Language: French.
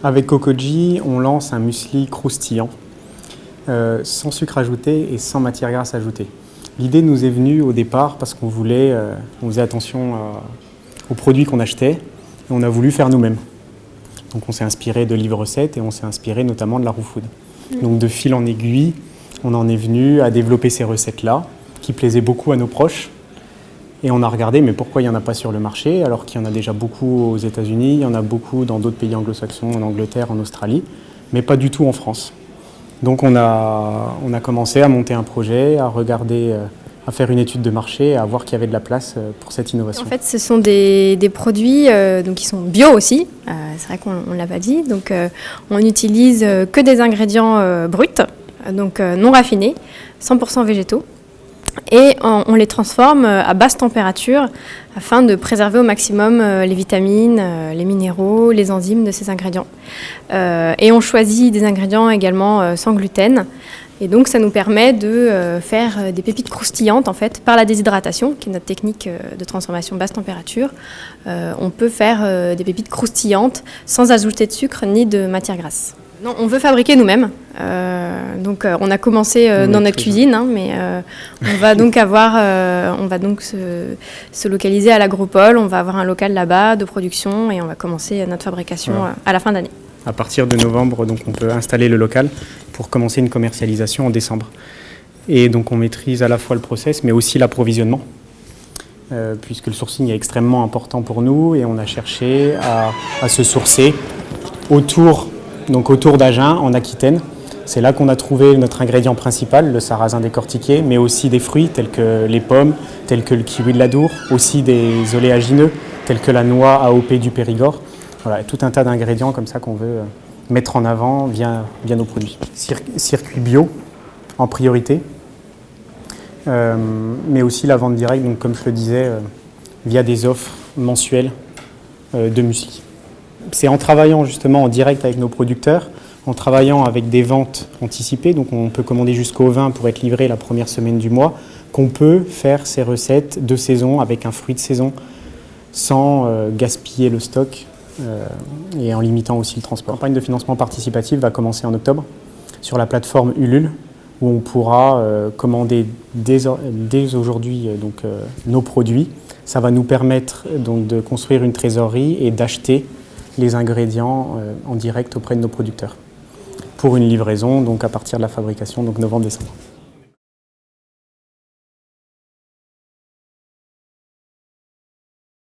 Avec Cocoji, on lance un muesli croustillant, sans sucre ajouté et sans matière grasse ajoutée. L'idée nous est venue au départ parce qu'on faisait attention aux produits qu'on achetait et on a voulu faire nous-mêmes. Donc on s'est inspiré de livres recettes et on s'est inspiré notamment de la Raw Food. Donc de fil en aiguille, on en est venu à développer ces recettes-là qui plaisaient beaucoup à nos proches. Et on a regardé, mais pourquoi il n'y en a pas sur le marché, alors qu'il y en a déjà beaucoup aux États-Unis, il y en a beaucoup dans d'autres pays anglo-saxons, en Angleterre, en Australie, mais pas du tout en France. Donc on a commencé à monter un projet, à regarder, à faire une étude de marché, à voir qu'il y avait de la place pour cette innovation. En fait, ce sont des produits donc, qui sont bio aussi, c'est vrai qu'on ne l'a pas dit, donc on n'utilise que des ingrédients bruts, donc non raffinés, 100% végétaux. Et on les transforme à basse température afin de préserver au maximum les vitamines, les minéraux, les enzymes de ces ingrédients. Et on choisit des ingrédients également sans gluten. Et donc ça nous permet de faire des pépites croustillantes en fait, par la déshydratation, qui est notre technique de transformation basse température. On peut faire des pépites croustillantes sans ajouter de sucre ni de matière grasse. Non, on veut fabriquer nous-mêmes. Donc, on a commencé dans notre cuisine, hein, mais on va donc se localiser à l'Agropole. On va avoir un local là-bas de production et on va commencer notre fabrication à la fin d'année. À partir de novembre, donc, on peut installer le local pour commencer une commercialisation en décembre. Et donc, on maîtrise à la fois le process, mais aussi l'approvisionnement, puisque le sourcing est extrêmement important pour nous et on a cherché à se sourcer autour d'Agen, en Aquitaine. C'est là qu'on a trouvé notre ingrédient principal, le sarrasin décortiqué, mais aussi des fruits tels que les pommes, tels que le kiwi de l'Adour, aussi des oléagineux tels que la noix AOP du Périgord. Voilà, tout un tas d'ingrédients comme ça qu'on veut mettre en avant via nos produits. Circuit bio en priorité, mais aussi la vente directe, donc comme je le disais, via des offres mensuelles de muesli. C'est en travaillant justement en direct avec nos producteurs, en travaillant avec des ventes anticipées, donc on peut commander jusqu'au 20 pour être livré la première semaine du mois, qu'on peut faire ces recettes de saison avec un fruit de saison sans gaspiller le stock et en limitant aussi le transport. La campagne de financement participatif va commencer en octobre sur la plateforme Ulule, où on pourra commander dès aujourd'hui nos produits. Ça va nous permettre donc de construire une trésorerie et d'acheter les ingrédients en direct auprès de nos producteurs pour une livraison donc à partir de la fabrication, donc novembre-décembre.